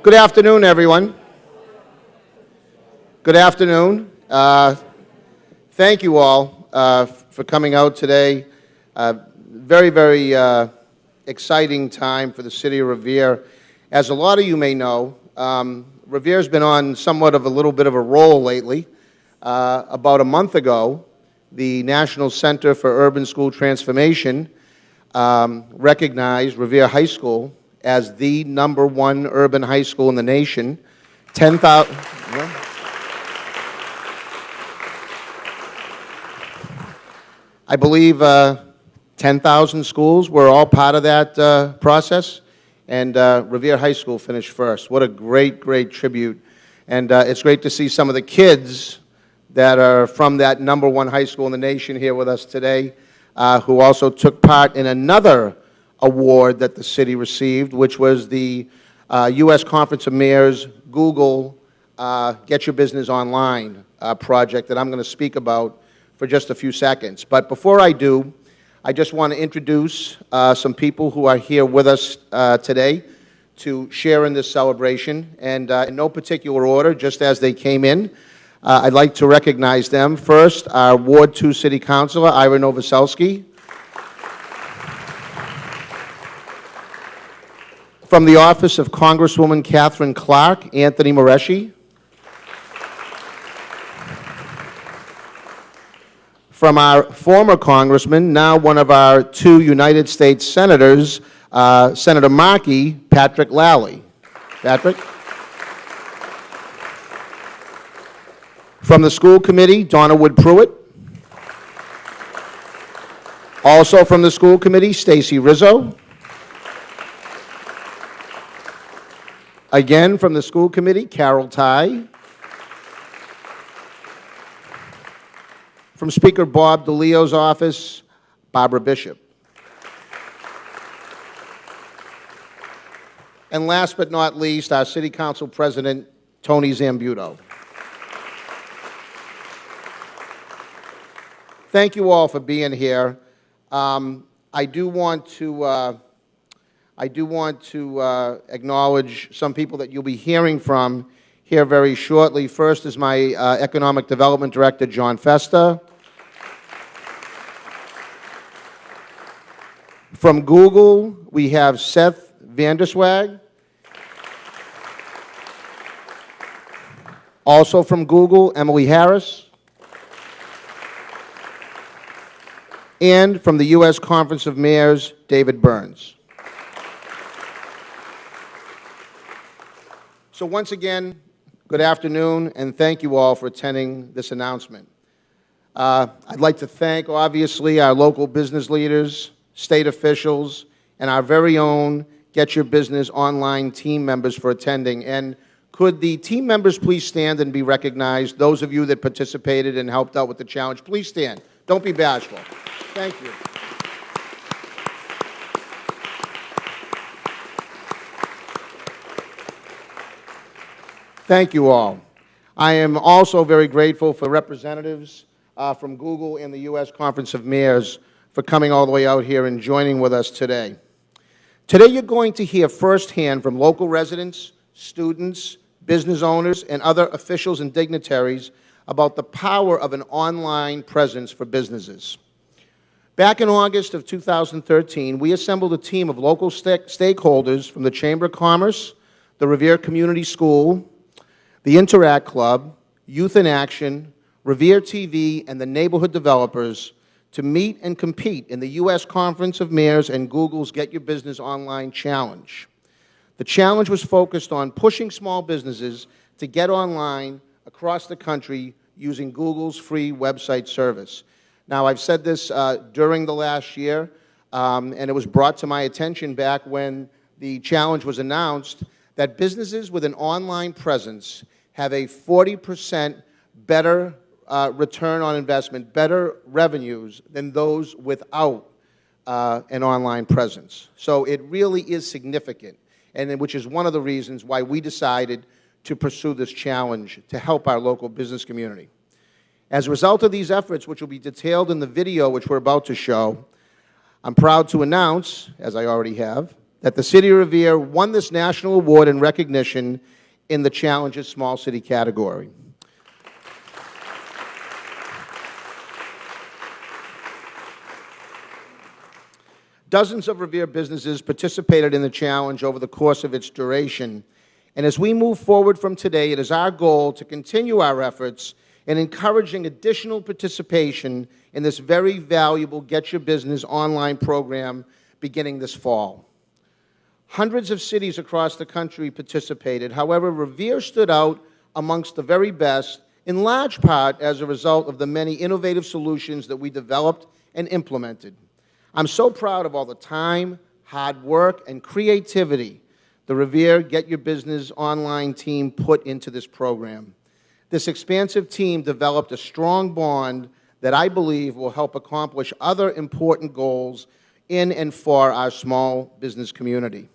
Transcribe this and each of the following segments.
Good afternoon, everyone. Good afternoon. Thank you all for coming out today. Very exciting time for the city of Revere. As a lot of you may know, Revere's been on somewhat of a little bit of a roll lately. About a month ago, the National Center for Urban School Transformation recognized Revere High School as the #1 urban high school in the nation. 10,000. I believe 10,000 schools were all part of that process, and Revere High School finished first. What a great tribute. And it's great to see some of the kids that are from that #1 high school in the nation here with us today, who also took part in another award that the city received, which was the U.S. Conference of Mayors Google Get Your Business Online project that I'm going to speak about for just a few seconds. But before I do, I just want to introduce some people who are here with us today to share in this celebration, and in no particular order, just as they came in. I'd like to recognize them. First, our Ward 2 City Councilor, Ira Novoselsky. From the office of Congresswoman Catherine Clark, Anthony Moreschi. From our former congressman, now one of our 2 United States senators, Senator Markey, Patrick Lally. Patrick. From the school committee, Donna Wood Pruitt. Also from the school committee, Stacy Rizzo. Again from the school committee, Carol Ty. From Speaker Bob DeLeo's office, Barbara Bishop. And last but not least, our City Council President, Tony Zambuto. Thank you all for being here. I do want to acknowledge some people that you'll be hearing from here very shortly. First is my Economic Development Director, John Festa. From Google, we have Seth Vanderswag. Also from Google, Emily Harris. And from the U.S. Conference of Mayors, David Burns. So once again, good afternoon, and thank you all for attending this announcement. I'd like to thank, obviously, our local business leaders, state officials, and our very own Get Your Business Online team members for attending. And could the team members please stand and be recognized? Those of you that participated and helped out with the challenge, please stand. Don't be bashful. Thank you. Thank you all. I am also very grateful for representatives from Google and the U.S. Conference of Mayors for coming all the way out here and joining with us today. Today you're going to hear firsthand from local residents, students, business owners, and other officials and dignitaries about the power of an online presence for businesses. Back in August of 2013, we assembled a team of local stakeholders from the Chamber of Commerce, the Revere Community School, the Interact Club, Youth in Action, Revere TV, and the neighborhood developers to meet and compete in the U.S. Conference of Mayors and Google's Get Your Business Online Challenge. The challenge was focused on pushing small businesses to get online across the country using Google's free website service. Now, I've said this during the last year, and it was brought to my attention back when the challenge was announced, that businesses with an online presence have a 40% better return on investment, better revenues than those without an online presence. So it really is significant, and which is one of the reasons why we decided to pursue this challenge to help our local business community. As a result of these efforts, which will be detailed in the video which we're about to show, I'm proud to announce, as I already have, that the City of Revere won this national award in recognition in the Challenges Small City category. Dozens of Revere businesses participated in the challenge over the course of its duration. And as we move forward from today, it is our goal to continue our efforts in encouraging additional participation in this very valuable Get Your Business online program beginning this fall. Hundreds of cities across the country participated. However, Revere stood out amongst the very best, in large part as a result of the many innovative solutions that we developed and implemented. I'm so proud of all the time, hard work, and creativity the Revere Get Your Business online team put into this program. This expansive team developed a strong bond that I believe will help accomplish other important goals in and for our small business community.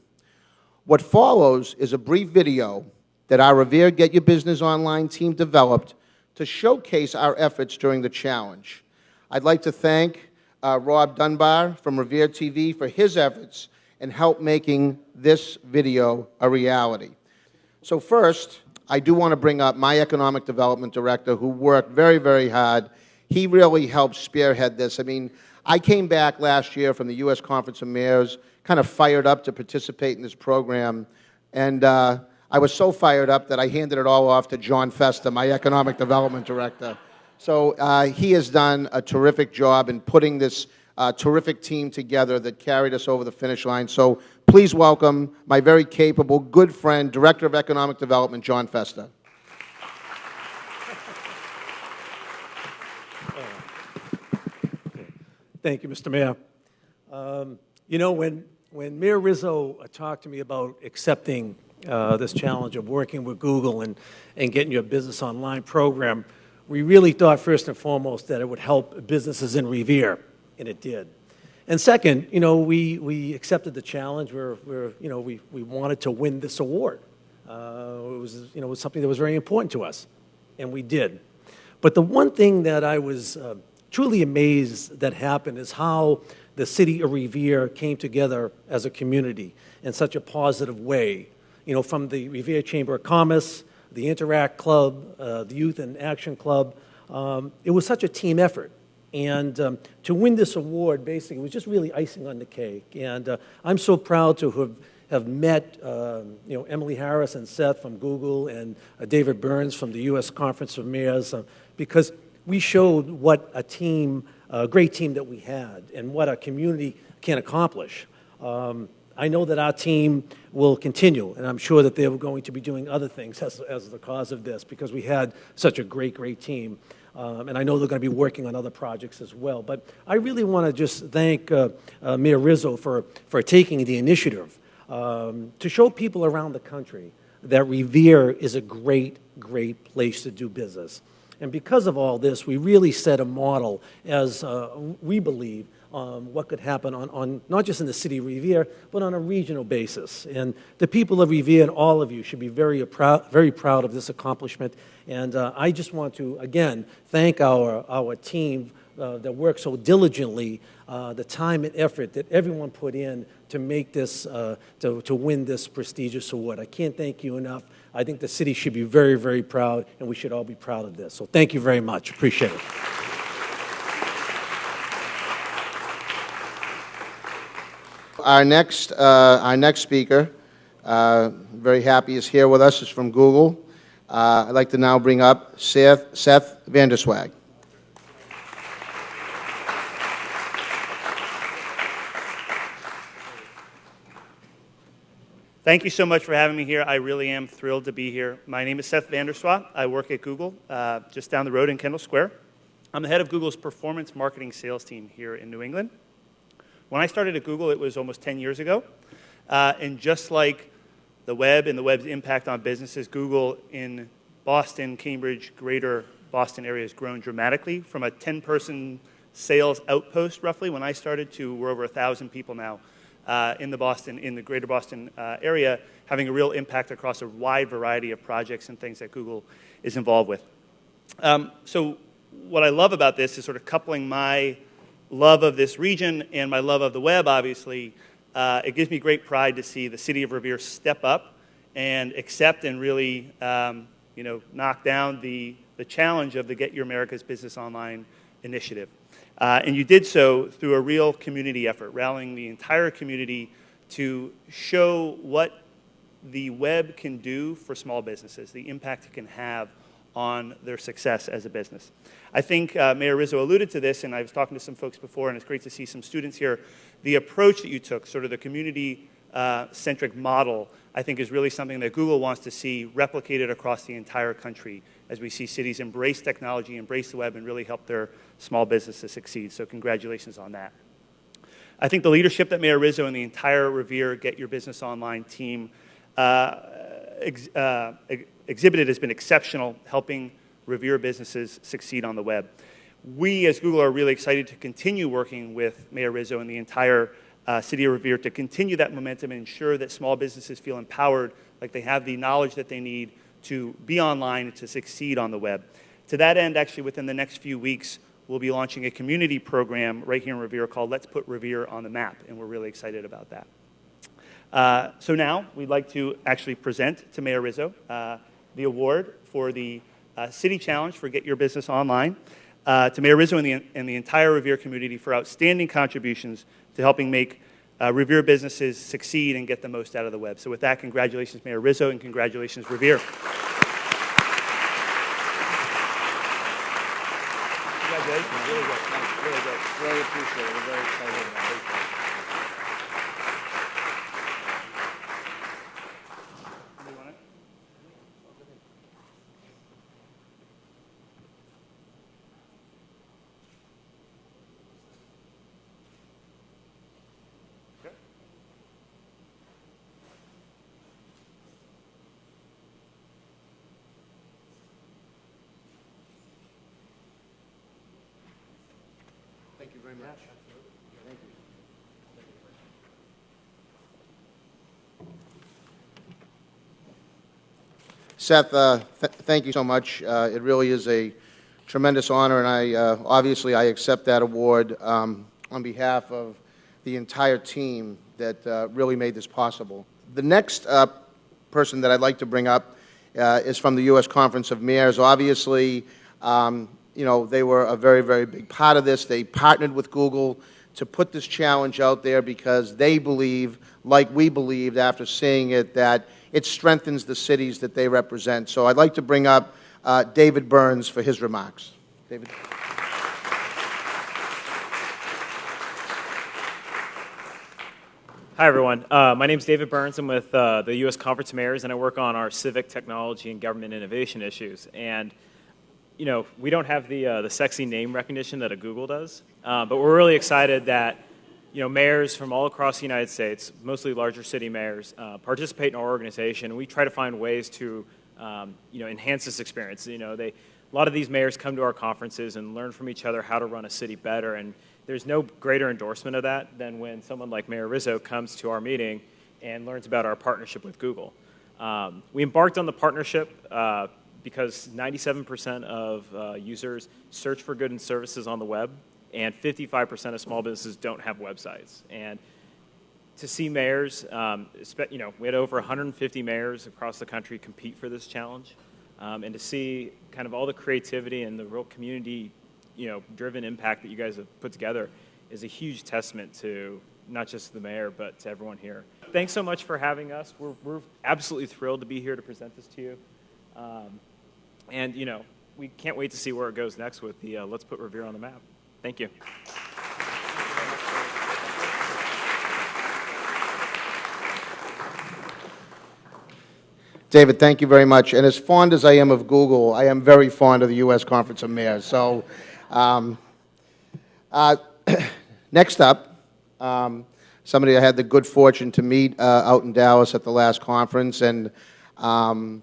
What follows is a brief video that our Revere Get Your Business online team developed to showcase our efforts during the challenge. I'd like to thank Rob Dunbar from Revere TV for his efforts in help making this video a reality. So first, I do want to bring up my Economic Development Director, who worked very, very hard. He really helped spearhead this. I mean, I came back last year from the U.S. Conference of Mayors, kind of fired up to participate in this program, and I was so fired up that I handed it all off to John Festa, my Economic Development Director. So he has done a terrific job in putting this terrific team together that carried us over the finish line. So please welcome my very capable, good friend, Director of Economic Development, John Festa. Thank you, Mr. Mayor. You know, when Mayor Rizzo talked to me about accepting this challenge of working with Google and getting your business online program, we really thought first and foremost that it would help businesses in Revere, and it did. And second, you know, we accepted the challenge. We wanted to win this award. It was something that was very important to us, and we did. But the one thing that I was truly amazed that happened is how the city of Revere came together as a community in such a positive way. You know, from the Revere Chamber of Commerce, the Interact Club, the Youth in Action Club. It was such a team effort. And to win this award, basically, was just really icing on the cake. And I'm so proud to have met Emily Harris and Seth from Google and David Burns from the U.S. Conference of Mayors, because we showed what a great team that we had and what a community can accomplish. I know that our team will continue, and I'm sure that they're going to be doing other things as the cause of this, because we had such a great, great team. And I know they're going to be working on other projects as well. But I really want to just thank Mayor Rizzo for taking the initiative to show people around the country that Revere is a great, great place to do business. And because of all this, we really set a model, as we believe, what could happen on not just in the city of Revere, but on a regional basis. And the people of Revere and all of you should be very proud of this accomplishment. And I just want to, again, thank our team that worked so diligently, the time and effort that everyone put in to make this, to win this prestigious award. I can't thank you enough. I think the city should be very, very proud, and we should all be proud of this. So thank you very much. Appreciate it. Our next speaker, very happy is here with us, is from Google. I'd like to now bring up Seth Vanderswag. Thank you so much for having me here. I really am thrilled to be here. My name is Seth Vanderswag. I work at Google, just down the road in Kendall Square. I'm the head of Google's performance marketing sales team here in New England. When I started at Google, it was almost 10 years ago. And just like the web and the web's impact on businesses, Google in Boston, Cambridge, greater Boston area has grown dramatically from a 10-person sales outpost, roughly, when I started, to we're over 1,000 people now in the greater Boston area, having a real impact across a wide variety of projects and things that Google is involved with. So what I love about this is sort of coupling my love of this region and my love of the web, obviously, it gives me great pride to see the city of Revere step up and accept and really knock down the challenge of the Get Your America's Business Online initiative. And you did so through a real community effort, rallying the entire community to show what the web can do for small businesses, the impact it can have on their success as a business. I think Mayor Rizzo alluded to this, and I was talking to some folks before, and it's great to see some students here. The approach that you took, sort of the community-centric model, I think is really something that Google wants to see replicated across the entire country as we see cities embrace technology, embrace the web, and really help their small businesses succeed. So congratulations on that. I think the leadership that Mayor Rizzo and the entire Revere Get Your Business Online team exhibited has been exceptional, helping Revere businesses succeed on the web. We, as Google, are really excited to continue working with Mayor Rizzo and the entire city of Revere to continue that momentum and ensure that small businesses feel empowered, like they have the knowledge that they need to be online and to succeed on the web. To that end, actually, within the next few weeks, we'll be launching a community program right here in Revere called Let's Put Revere on the Map, and we're really excited about that. So now we'd like to actually present to Mayor Rizzo the award for the City Challenge for Get Your Business Online to Mayor Rizzo and the entire Revere community for outstanding contributions to helping make Revere businesses succeed and get the most out of the web. So with that, congratulations, Mayor Rizzo, and congratulations, Revere. Congratulations. Really good. Thanks. Really good. Really appreciate it. We're very excited about it. Thank you very much. Thank you. Seth, thank you so much. It really is a tremendous honor, and obviously I accept that award on behalf of the entire team that really made this possible. The next person that I'd like to bring up is from the U.S. Conference of Mayors. Obviously, they were a very, very big part of this. They partnered with Google to put this challenge out there because they believe, like we believed after seeing it, that it strengthens the cities that they represent. So I'd like to bring up David Burns for his remarks. David. Hi, everyone. My name is David Burns. I'm with the U.S. Conference of Mayors, and I work on our civic technology and government innovation issues. And we don't have the sexy name recognition that a Google does, but we're really excited that mayors from all across the United States, mostly larger city mayors, participate in our organization. And we try to find ways to enhance this experience. A lot of these mayors come to our conferences and learn from each other how to run a city better. And there's no greater endorsement of that than when someone like Mayor Rizzo comes to our meeting and learns about our partnership with Google. We embarked on the partnership because 97% of users search for goods and services on the web, and 55% of small businesses don't have websites. And to see mayors, we had over 150 mayors across the country compete for this challenge, and to see kind of all the creativity and the real community, driven impact that you guys have put together is a huge testament to not just the mayor, but to everyone here. Thanks so much for having us. We're absolutely thrilled to be here to present this to you. And we can't wait to see where it goes next with the Let's Put Revere on the Map. Thank you. David, thank you very much. And as fond as I am of Google, I am very fond of the U.S. Conference of Mayors. So next up, somebody I had the good fortune to meet out in Dallas at the last conference, and I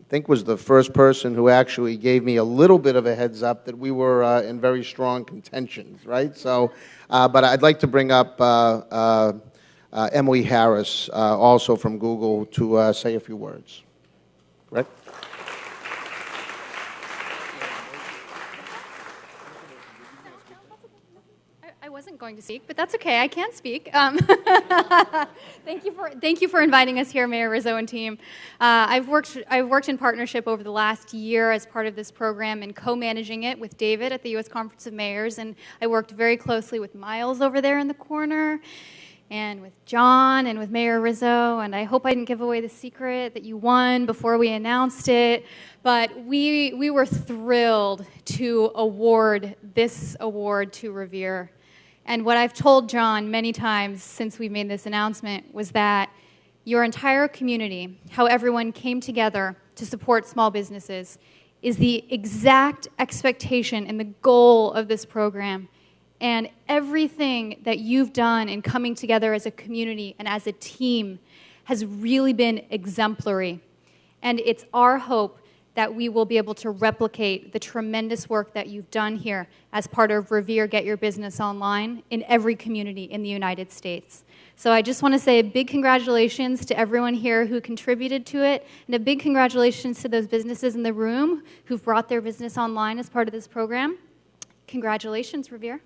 think was the first person who actually gave me a little bit of a heads up that we were in very strong contentions, right? So, but I'd like to bring up Emily Harris, also from Google, to say a few words. Right? I wasn't going to speak, but that's okay. I can speak. Thank you for inviting us here, Mayor Rizzo and team. I've worked in partnership over the last year as part of this program and co-managing it with David at the U.S. Conference of Mayors, and I worked very closely with Miles over there in the corner, and with John and with Mayor Rizzo, and I hope I didn't give away the secret that you won before we announced it, but we were thrilled to award this award to Revere. And what I've told John many times since we made this announcement was that your entire community, how everyone came together to support small businesses, is the exact expectation and the goal of this program. And everything that you've done in coming together as a community and as a team has really been exemplary. And it's our hope that we will be able to replicate the tremendous work that you've done here as part of Revere Get Your Business Online in every community in the United States. So I just want to say a big congratulations to everyone here who contributed to it, and a big congratulations to those businesses in the room who've brought their business online as part of this program. Congratulations, Revere.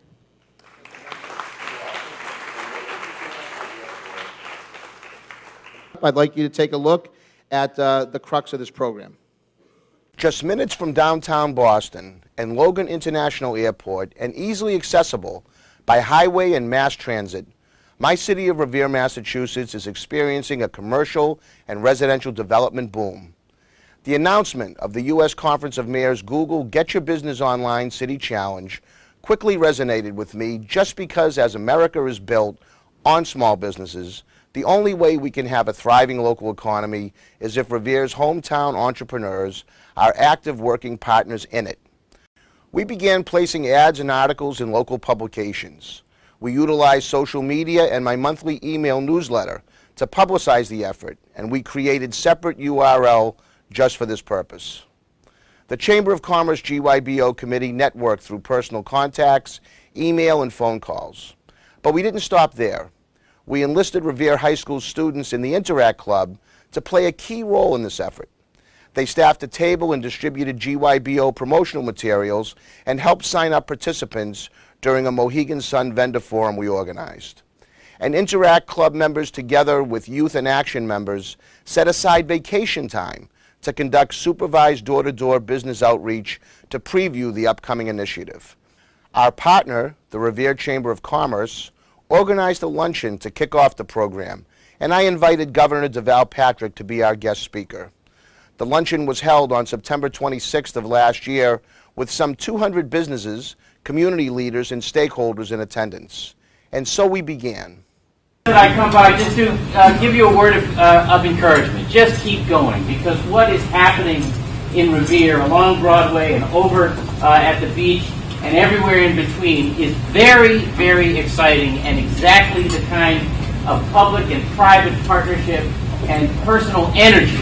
I'd like you to take a look at the crux of this program. Just minutes from downtown Boston and Logan International Airport, and easily accessible by highway and mass transit, my city of Revere, Massachusetts is experiencing a commercial and residential development boom. The announcement of the U.S. Conference of Mayors Google Get Your Business Online City Challenge quickly resonated with me, just because as America is built on small businesses, the only way we can have a thriving local economy is if Revere's hometown entrepreneurs are active working partners in it. We began placing ads and articles in local publications. We utilized social media and my monthly email newsletter to publicize the effort, and we created separate URL just for this purpose. The Chamber of Commerce GYBO committee networked through personal contacts, email, and phone calls. But we didn't stop there. We enlisted Revere High School students in the Interact Club to play a key role in this effort. They staffed a table and distributed GYBO promotional materials and helped sign up participants during a Mohegan Sun vendor forum we organized. And Interact Club members, together with Youth in Action members, set aside vacation time to conduct supervised door-to-door business outreach to preview the upcoming initiative. Our partner, the Revere Chamber of Commerce, organized a luncheon to kick off the program, and I invited Governor Deval Patrick to be our guest speaker. The luncheon was held on September 26th of last year with some 200 businesses, community leaders, and stakeholders in attendance. And so we began. I come by just to give you a word of encouragement. Just keep going, because what is happening in Revere, along Broadway and over at the beach, and everywhere in between is very, very exciting, and exactly the kind of public and private partnership and personal energy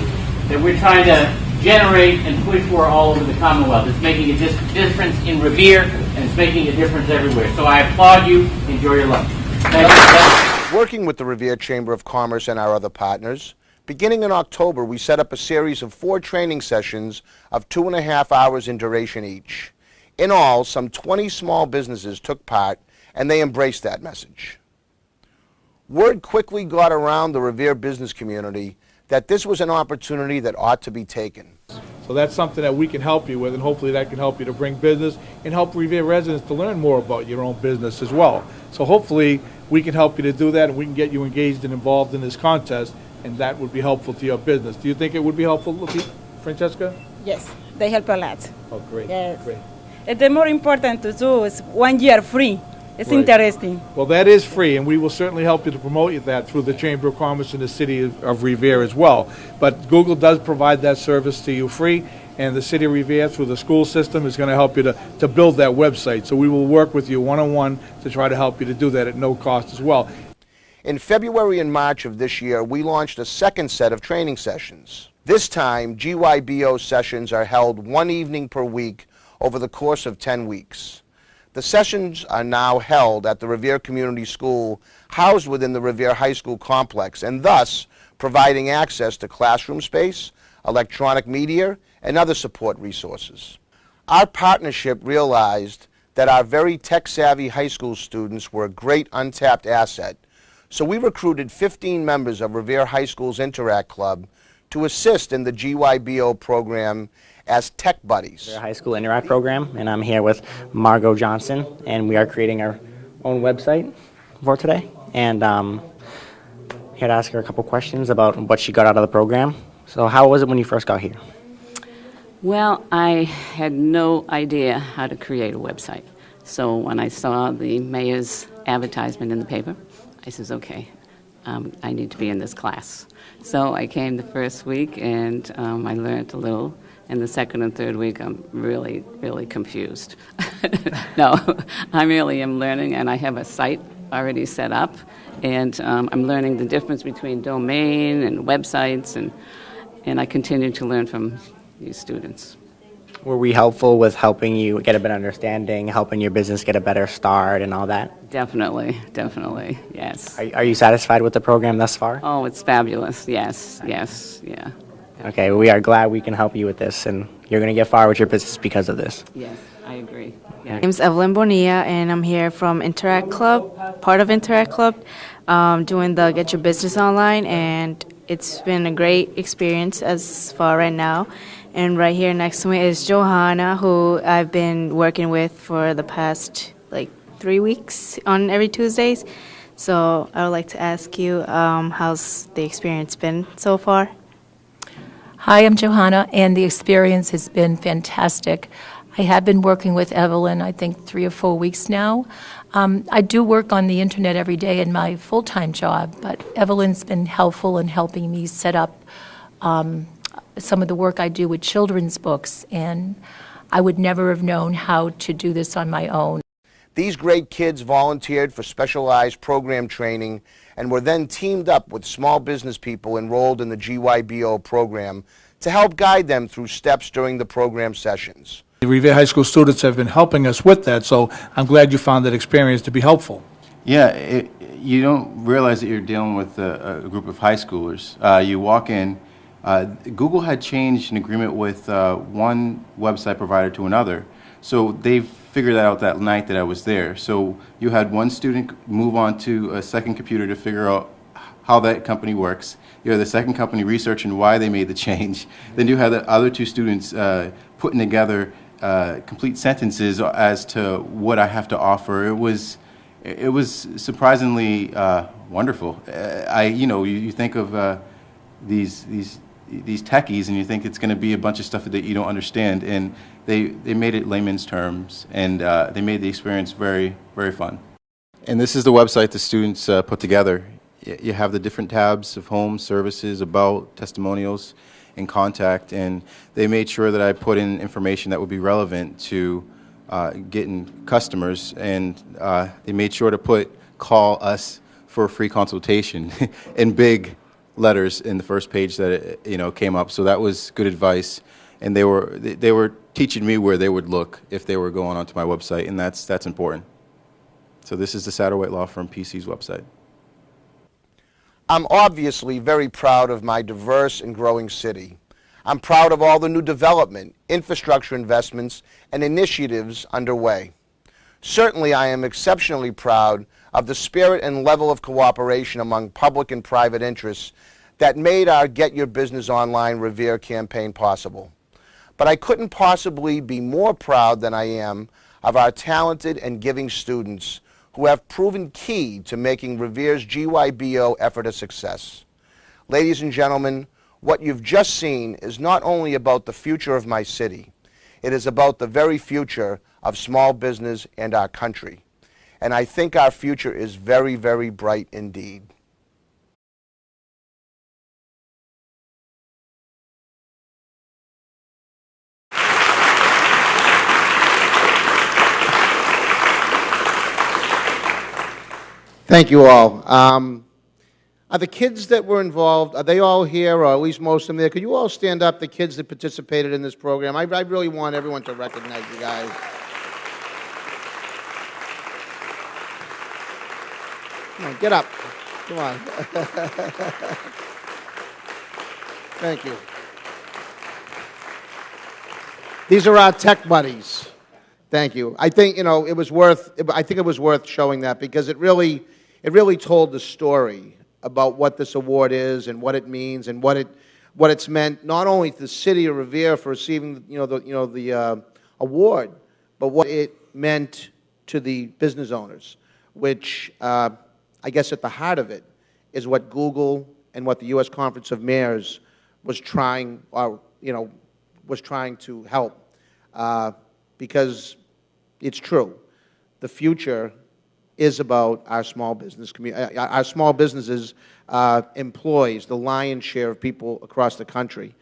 that we're trying to generate and push for all over the Commonwealth. It's making a difference in Revere, and it's making a difference everywhere. So I applaud you. Enjoy your lunch. Thank you. Working with the Revere Chamber of Commerce and our other partners, beginning in October, we set up a series of 4 training sessions of 2.5 hours in duration each. In all, some 20 small businesses took part, and they embraced that message. Word quickly got around the Revere business community that this was an opportunity that ought to be taken. So that's something that we can help you with, and hopefully that can help you to bring business and help Revere residents to learn more about your own business as well. So hopefully we can help you to do that, and we can get you engaged and involved in this contest, and that would be helpful to your business. Do you think it would be helpful, Francesca? Yes, they help a lot. Oh, great. Yes. Great. The more important to do is 1 year free. It's Right. interesting. Well, that is free, and we will certainly help you to promote that through the Chamber of Commerce in the city of Revere as well. But Google does provide that service to you free, and the city of Revere, through the school system, is going to help you to build that website. So we will work with you one-on-one to try to help you to do that at no cost as well. In February and March of this year, we launched a second set of training sessions. This time, GYBO sessions are held 1 evening per week over the course of 10 weeks. The sessions are now held at the Revere Community School, housed within the Revere High School complex, and thus providing access to classroom space, electronic media, and other support resources. Our partnership realized that our very tech-savvy high school students were a great untapped asset, so we recruited 15 members of Revere High School's Interact Club to assist in the GYBO program as tech buddies. Revere High School Interact program, and I'm here with Margot Johnson, and we are creating our own website for today. And here to ask her a couple questions about what she got out of the program. So how was it when you first got here? Well, I had no idea how to create a website. So when I saw the mayor's advertisement in the paper, I says, okay, I need to be in this class. So I came the first week and I learned a little. And the second and third week, I'm really, really confused. No, I really am learning, and I have a site already set up. And I'm learning the difference between domain and websites, and I continue to learn from these students. Were we helpful with helping you get a better understanding, helping your business get a better start and all that? Definitely, definitely, yes. Are you satisfied with the program thus far? Oh, it's fabulous, yes, yes, yeah. Okay, we are glad we can help you with this, and you're going to get far with your business because of this. Yes, I agree. My name's Evelyn Bonilla, and I'm here from Interact Club, part of Interact Club, doing the Get Your Business Online, and it's been a great experience as far right now. And right here next to me is Johanna, who I've been working with for the past 3 weeks on every Tuesdays. So I would like to ask you, how's the experience been so far? Hi, I'm Johanna, and the experience has been fantastic. I have been working with Evelyn, I think 3 or 4 weeks now. I do work on the internet every day in my full-time job, but Evelyn's been helpful in helping me set up some of the work I do with children's books, and I would never have known how to do this on my own. These great kids volunteered for specialized program training and were then teamed up with small business people enrolled in the GYBO program to help guide them through steps during the program sessions. The Revere High School students have been helping us with that, so I'm glad you found that experience to be helpful. Yeah, you don't realize that you're dealing with a group of high schoolers. You walk in, Google had changed an agreement with one website provider to another, so they've figured that out that night that I was there. So you had one student move on to a second computer to figure out how that company works. You had the second company researching why they made the change. Then you had the other two students putting together complete sentences as to what I have to offer. It was surprisingly wonderful. You think of these techies and you think it's going to be a bunch of stuff that you don't understand, and they made it layman's terms, and they made the experience very, very fun. And this is the website the students put together. You have the different tabs of home, services, about, testimonials, and contact, and they made sure that I put in information that would be relevant to getting customers, and they made sure to call us for a free consultation in big letters in the first page that it came up. So that was good advice, and they were teaching me where they would look if they were going onto my website, and that's important. So this is the Satterwhite Law Firm PC's website. I'm obviously very proud of my diverse and growing city. I'm proud of all the new development, infrastructure investments, and initiatives underway. Certainly, I am exceptionally proud of the spirit and level of cooperation among public and private interests that made our Get Your Business Online Revere campaign possible. But I couldn't possibly be more proud than I am of our talented and giving students who have proven key to making Revere's GYBO effort a success. Ladies and gentlemen, what you've just seen is not only about the future of my city, it is about the very future of small business and our country. And I think our future is very, very bright indeed. Thank you all. Are the kids that were involved, are they all here, or at least most of them there? Could you all stand up, the kids that participated in this program? I really want everyone to recognize you guys. Come on, get up. Come on. Thank you. These are our tech buddies. Thank you. I think, it was worth showing that because it really told the story about what this award is and what it means and what it's meant not only to the city of Revere for receiving, the award, but what it meant to the business owners, which I guess at the heart of it is what Google and what the U.S. Conference of Mayors was trying to help. Because it's true. The future is about our small business community. Our small businesses employs the lion's share of people across the country.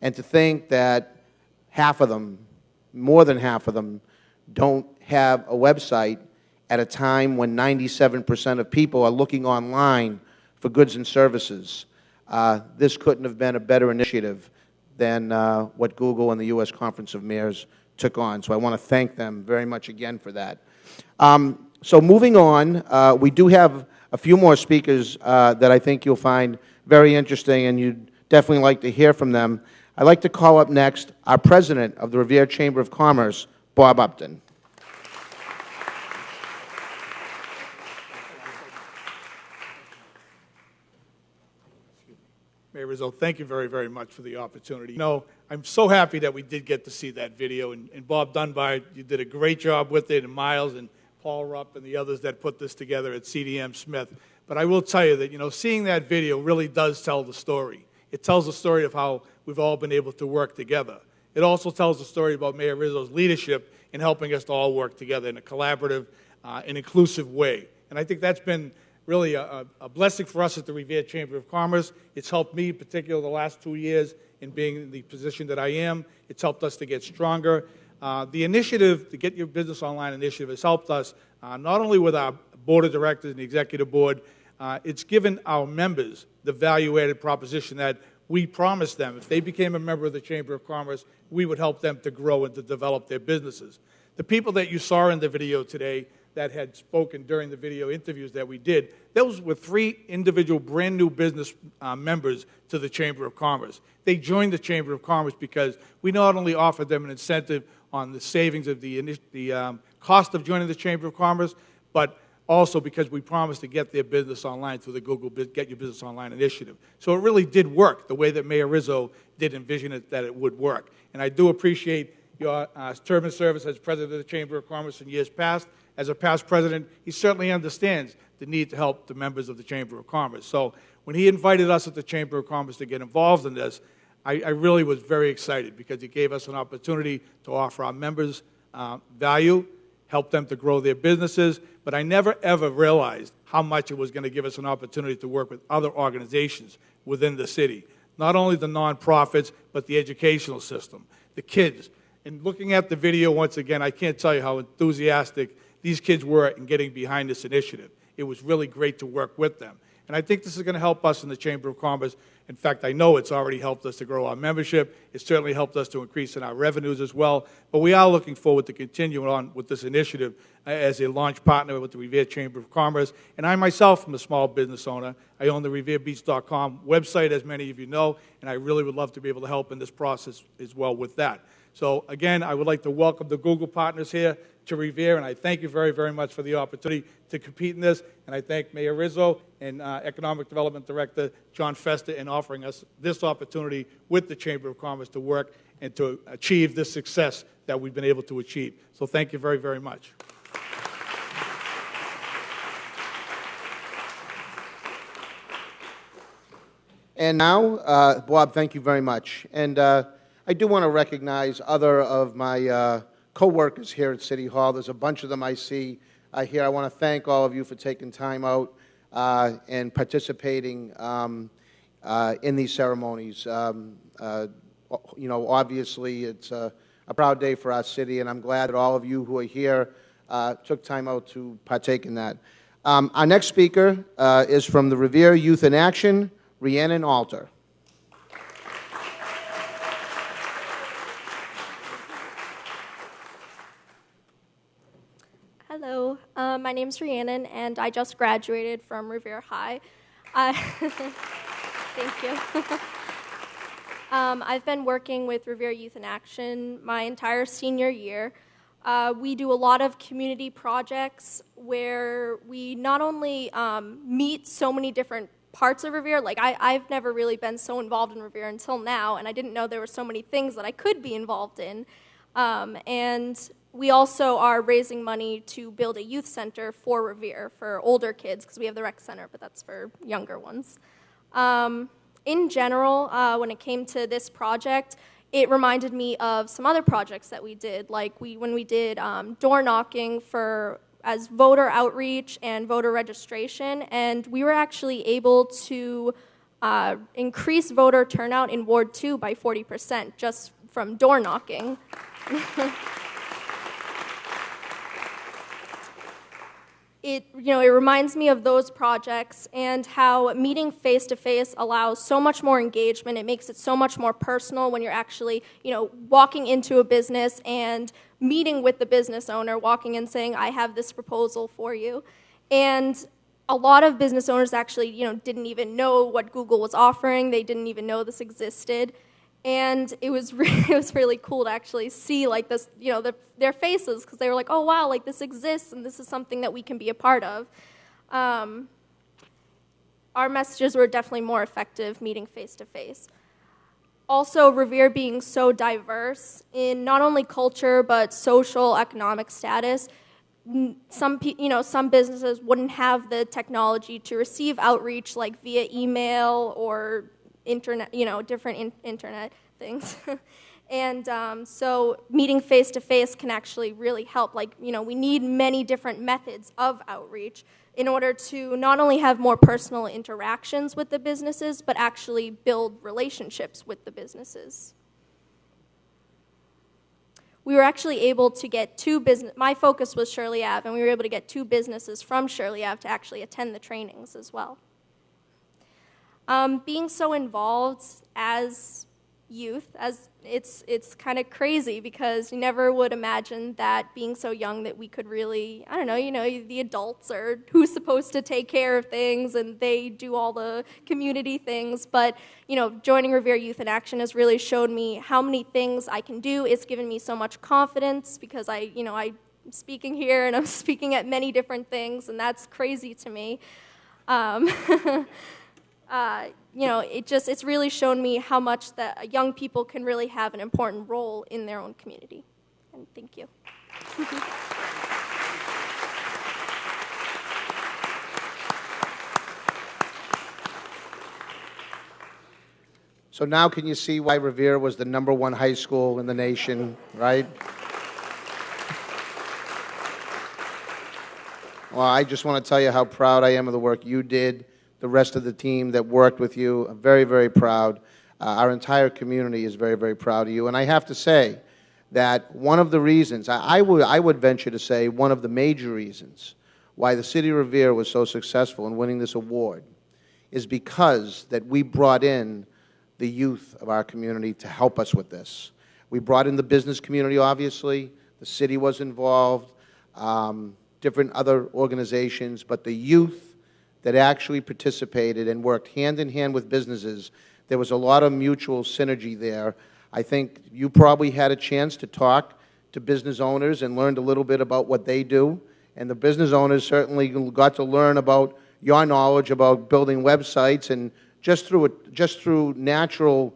And to think that half of them, more than half of them, don't have a website at a time when 97% of people are looking online for goods and services. This couldn't have been a better initiative than what Google and the U.S. Conference of Mayors took on. So I want to thank them very much again for that. So moving on, we do have a few more speakers that I think you'll find very interesting, and you'd definitely like to hear from them. I'd like to call up next our president of the Revere Chamber of Commerce, Bob Upton. Mayor Rizzo, thank you very, very much for the opportunity. I'm so happy that we did get to see that video, and Bob Dunbar, you did a great job with it, and Miles and Paul Rupp and the others that put this together at CDM Smith. But I will tell you that, seeing that video really does tell the story. It tells the story of how we've all been able to work together. It also tells the story about Mayor Rizzo's leadership in helping us to all work together in a collaborative and inclusive way. And I think that's been really a blessing for us at the Revere Chamber of Commerce. It's helped me, in particular, the last 2 years in being in the position that I am. It's helped us to get stronger. The initiative, the Get Your Business Online initiative, has helped us not only with our board of directors and the executive board, it's given our members the value-added proposition that we promised them. If they became a member of the Chamber of Commerce, we would help them to grow and to develop their businesses. The people that you saw in the video today that had spoken during the video interviews that we did, those were 3 individual brand new business members to the Chamber of Commerce. They joined the Chamber of Commerce because we not only offered them an incentive on the savings of the cost of joining the Chamber of Commerce, but also because we promised to get their business online through the Google Get Your Business Online initiative. So it really did work the way that Mayor Rizzo did envision it that it would work. And I do appreciate your term of service as president of the Chamber of Commerce in years past. As a past president, he certainly understands the need to help the members of the Chamber of Commerce. So when he invited us at the Chamber of Commerce to get involved in this, I really was very excited because it gave us an opportunity to offer our members value, help them to grow their businesses, but I never ever realized how much it was going to give us an opportunity to work with other organizations within the city. Not only the nonprofits, but the educational system, the kids. And looking at the video once again, I can't tell you how enthusiastic these kids were in getting behind this initiative. It was really great to work with them. And I think this is going to help us in the Chamber of Commerce. In fact, I know it's already helped us to grow our membership. It's certainly helped us to increase in our revenues as well. But we are looking forward to continuing on with this initiative as a launch partner with the Revere Chamber of Commerce. And I myself am a small business owner. I own the RevereBeach.com website, as many of you know, and I really would love to be able to help in this process as well with that. So again, I would like to welcome the Google partners here to Revere, and I thank you very, very much for the opportunity to compete in this. And I thank Mayor Rizzo and Economic Development Director John Festa in offering us this opportunity with the Chamber of Commerce to work and to achieve this success that we've been able to achieve. So thank you very, very much. And now, Bob, thank you very much. And I do want to recognize other of my co-workers here at City Hall. There's a bunch of them I see here. I want to thank all of you for taking time out and participating in these ceremonies. Obviously, it's a proud day for our city, and I'm glad that all of you who are here took time out to partake in that. Our next speaker is from the Revere Youth in Action, Rhiannon Alter. Hello, my name's Rhiannon, and I just graduated from Revere High. Thank you. I've been working with Revere Youth in Action my entire senior year. We do a lot of community projects where we not only meet so many different parts of Revere. Like, I've never really been so involved in Revere until now, and I didn't know there were so many things that I could be involved in. And we also are raising money to build a youth center for Revere for older kids, because we have the rec center, but that's for younger ones. In general, when it came to this project, it reminded me of some other projects that we did, like when we did door knocking as voter outreach and voter registration, and we were actually able to increase voter turnout in Ward 2 by 40% just from door knocking. It reminds me of those projects and how meeting face-to-face allows so much more engagement. It makes it so much more personal when you're actually, walking into a business and meeting with the business owner, walking in saying, I have this proposal for you. And a lot of business owners actually, didn't even know what Google was offering. They didn't even know this existed. And it was really cool to actually see like this, their faces, because they were like, oh wow, like this exists and this is something that we can be a part of. Our messages were definitely more effective meeting face to face. Also, Revere being so diverse in not only culture but social, economic status, some businesses wouldn't have the technology to receive outreach like via email or internet, different internet things. And so meeting face-to-face can actually really help. Like, we need many different methods of outreach in order to not only have more personal interactions with the businesses, but actually build relationships with the businesses. We were actually able to get my focus was Shirley Ave, and we were able to get 2 businesses from Shirley Ave to actually attend the trainings as well. Being so involved as youth, it's kind of crazy, because you never would imagine that being so young that we could really, the adults are who's supposed to take care of things and they do all the community things, but joining Revere Youth in Action has really showed me how many things I can do. It's given me so much confidence, because I'm speaking here and I'm speaking at many different things, and that's crazy to me. It's really shown me how much that young people can really have an important role in their own community. And thank you. So now can you see why Revere was the #1 high school in the nation, right? Well, I just want to tell you how proud I am of the work you did, the rest of the team that worked with you. I'm very, very proud. Our entire community is very, very proud of you. And I have to say that one of the reasons, I would venture to say one of the major reasons why the City of Revere was so successful in winning this award is because that we brought in the youth of our community to help us with this. We brought in the business community, obviously. The city was involved, different other organizations, but the youth that actually participated and worked hand in hand with businesses, there was a lot of mutual synergy there. I think you probably had a chance to talk to business owners and learned a little bit about what they do, and the business owners certainly got to learn about your knowledge about building websites, and just through natural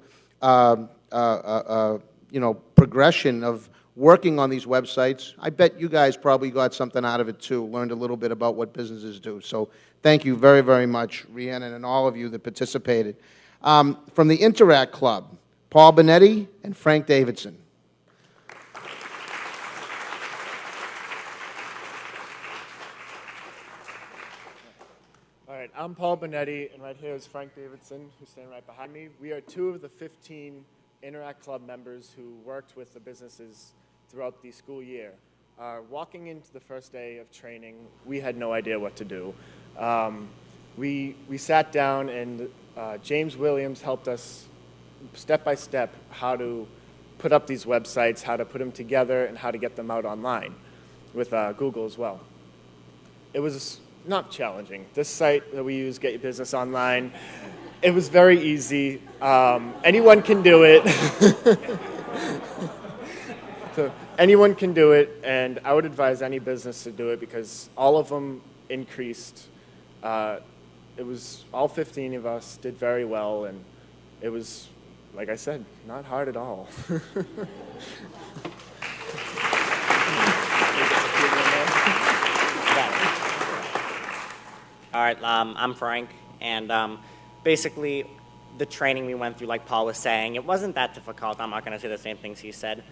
progression of working on these websites, I bet you guys probably got something out of it too, learned a little bit about what businesses do. So thank you very, very much, Rhiannon, and all of you that participated. From the Interact Club, Paul Benetti and Frank Davidson. All right, I'm Paul Benetti, and right here is Frank Davidson, who's standing right behind me. We are 2 of the 15 Interact Club members who worked with the businesses throughout the school year. Walking into the first day of training, we had no idea what to do. We sat down, and James Williams helped us step by step how to put up these websites, how to put them together, and how to get them out online with Google as well. It was not challenging. This site that we use, Get Your Business Online, it was very easy. Anyone can do it. So anyone can do it, and I would advise any business to do it because all of them increased. It was all 15 of us did very well, and it was, like I said, not hard at all. All right, I'm Frank, and basically the training we went through, like Paul was saying, it wasn't that difficult. I'm not going to say the same things he said,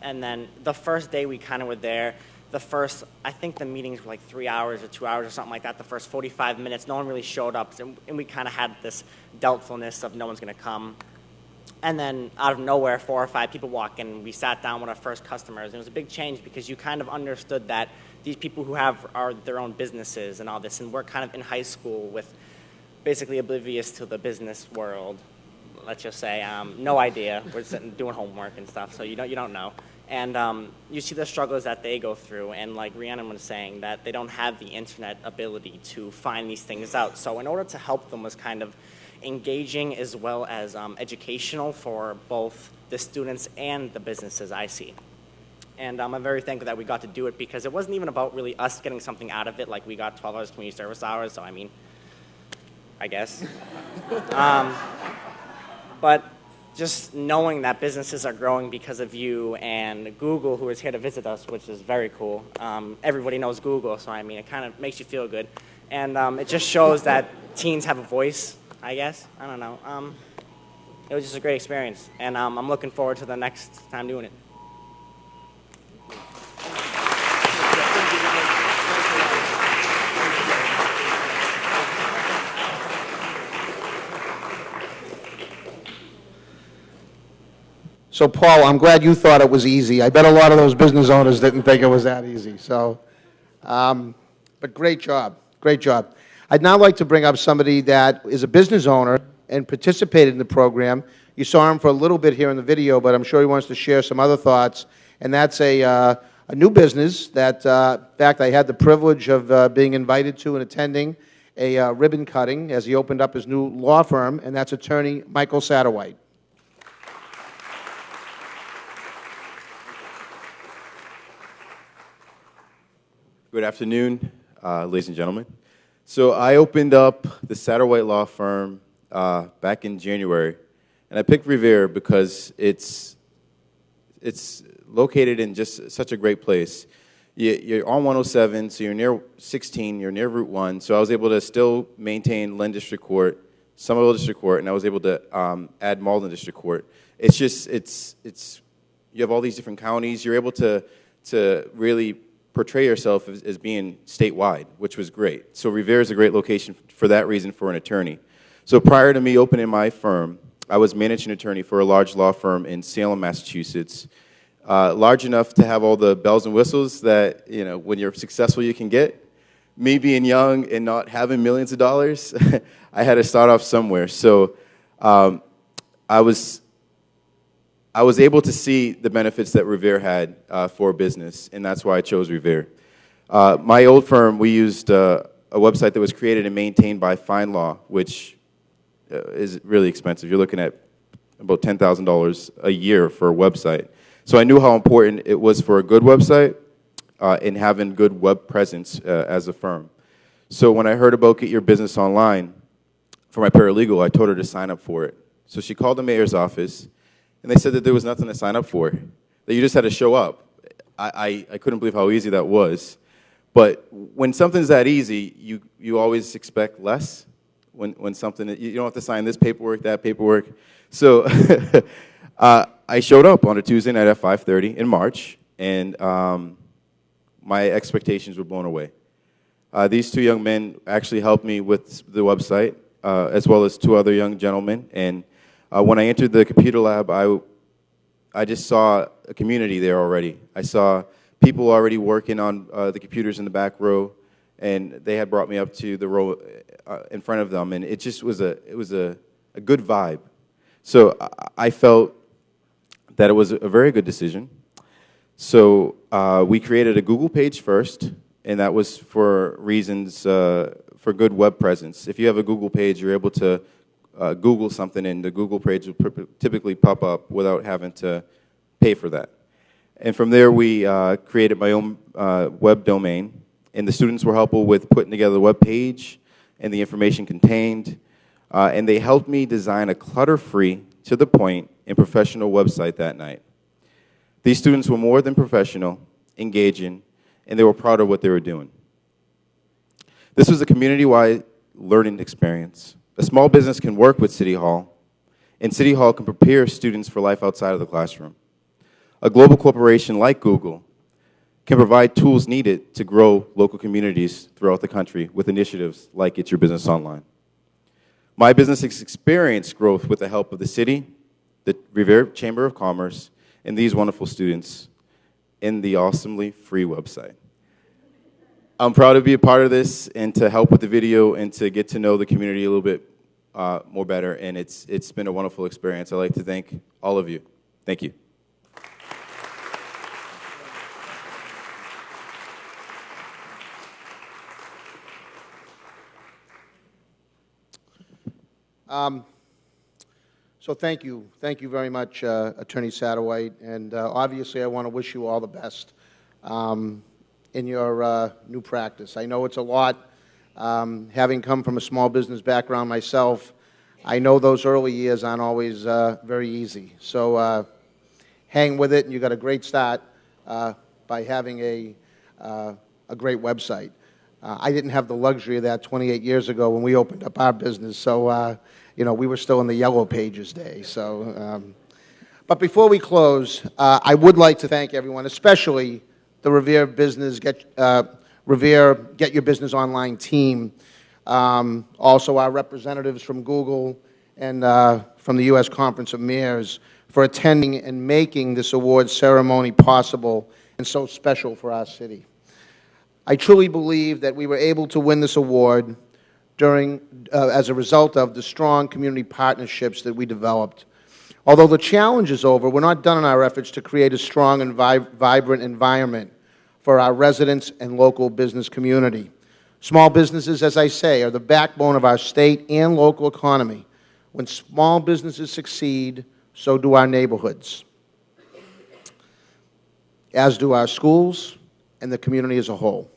and then the first day we kind of were there, I think the meetings were like 3 hours or 2 hours or something like that. The first 45 minutes, no one really showed up, and we kind of had this doubtfulness of no one's going to come. And then out of nowhere, 4 or 5 people walk in. We sat down with our first customers, and it was a big change because you kind of understood that these people who are their own businesses and all this, and we're kind of in high school with basically oblivious to the business world. Let's just say, no idea. We're sitting doing homework and stuff, so you don't know. And you see the struggles that they go through, and like Rhiannon was saying, that they don't have the internet ability to find these things out. So in order to help them was kind of engaging as well as educational for both the students and the businesses I see. And I'm very thankful that we got to do it because it wasn't even about really us getting something out of it. Like we got 12 hours community service hours, so I mean, I guess. But just knowing that businesses are growing because of you and Google, who is here to visit us, which is very cool. Everybody knows Google, so I mean, it kind of makes you feel good. And it just shows that teens have a voice, I guess. I don't know. It was just a great experience, and I'm looking forward to the next time doing it. So, Paul, I'm glad you thought it was easy. I bet a lot of those business owners didn't think it was that easy. So, but great job. Great job. I'd now like to bring up somebody that is a business owner and participated in the program. You saw him for a little bit here in the video, but I'm sure he wants to share some other thoughts. And that's a new business that, in fact, I had the privilege of being invited to and attending a ribbon cutting as he opened up his new law firm, and that's attorney Michael Satterwhite. Good afternoon, ladies and gentlemen. So I opened up the Satterwhite Law Firm back in January, and I picked Revere because it's located in just such a great place. You're on 107, so you're near 16, you're near Route 1, so I was able to still maintain Lynn District Court, Somerville District Court, and I was able to add Malden District Court. It's just, you have all these different counties, you're able to really portray yourself as being statewide, which was great. So Revere is a great location for that reason for an attorney. So prior to me opening my firm, I was managing attorney for a large law firm in Salem, Massachusetts, large enough to have all the bells and whistles that, you know, when you're successful you can get. Me being young and not having millions of dollars, I had to start off somewhere. So I was able to see the benefits that Revere had for business, and that's why I chose Revere. My old firm, we used a website that was created and maintained by FindLaw, which is really expensive. You're looking at about $10,000 a year for a website. So I knew how important it was for a good website and having good web presence as a firm. So when I heard about Get Your Business Online for my paralegal, I told her to sign up for it. So she called the mayor's office, and they said that there was nothing to sign up for, that you just had to show up. I couldn't believe how easy that was. But when something's that easy, you always expect less. When something, you don't have to sign this paperwork, that paperwork. So I showed up on a Tuesday night at 5:30 in March, and my expectations were blown away. These two young men actually helped me with the website, as well as two other young gentlemen. And when I entered the computer lab, I just saw a community there already. I saw people already working on the computers in the back row, and they had brought me up to the row in front of them, and it just was a good vibe. So I felt that it was a very good decision. So we created a Google page first, and that was for reasons for good web presence. If you have a Google page, you're able to Google something, and the Google page will typically pop up without having to pay for that. And from there, we created my own web domain. And the students were helpful with putting together the web page and the information contained. And they helped me design a clutter-free, to the point, and professional website that night. These students were more than professional, engaging, and they were proud of what they were doing. This was a community-wide learning experience. A small business can work with City Hall, and City Hall can prepare students for life outside of the classroom. A global corporation like Google can provide tools needed to grow local communities throughout the country with initiatives like Get Your Business Online. My business has experienced growth with the help of the city, the Revere Chamber of Commerce, and these wonderful students in the awesomely free website. I'm proud to be a part of this and to help with the video and to get to know the community a little bit more better, and it's been a wonderful experience. I'd like to thank all of you. Thank you. So thank you very much, Attorney Satterwhite, and obviously I want to wish you all the best in your new practice. I know it's a lot. Having come from a small business background myself, I know those early years aren't always very easy. So hang with it, and you got a great start by having a great website. I didn't have the luxury of that 28 years ago when we opened up our business, so you know, we were still in the yellow pages day. So, but before we close, I would like to thank everyone, especially the Revere Get Your Business Online team, also our representatives from Google and from the U.S. Conference of Mayors for attending and making this award ceremony possible and so special for our city. I truly believe that we were able to win this award as a result of the strong community partnerships that we developed. Although the challenge is over, we're not done in our efforts to create a strong and vibrant environment for our residents and local business community. Small businesses, as I say, are the backbone of our state and local economy. When small businesses succeed, so do our neighborhoods, as do our schools and the community as a whole.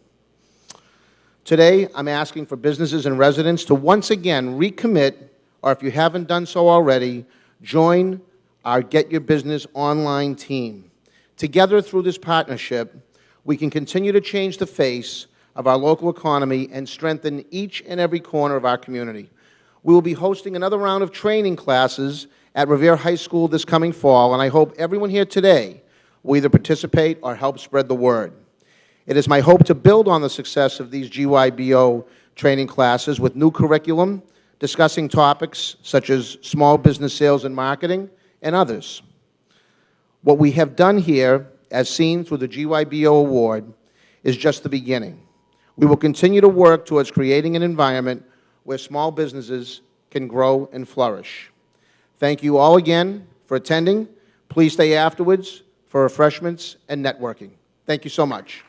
Today, I'm asking for businesses and residents to once again recommit, or if you haven't done so already, join our Get Your Business Online team. Together through this partnership, we can continue to change the face of our local economy and strengthen each and every corner of our community. We will be hosting another round of training classes at Revere High School this coming fall, and I hope everyone here today will either participate or help spread the word. It is my hope to build on the success of these GYBO training classes with new curriculum, discussing topics such as small business sales and marketing, and others. What we have done here, as seen through the GYBO award, is just the beginning. We will continue to work towards creating an environment where small businesses can grow and flourish. Thank you all again for attending. Please stay afterwards for refreshments and networking. Thank you so much.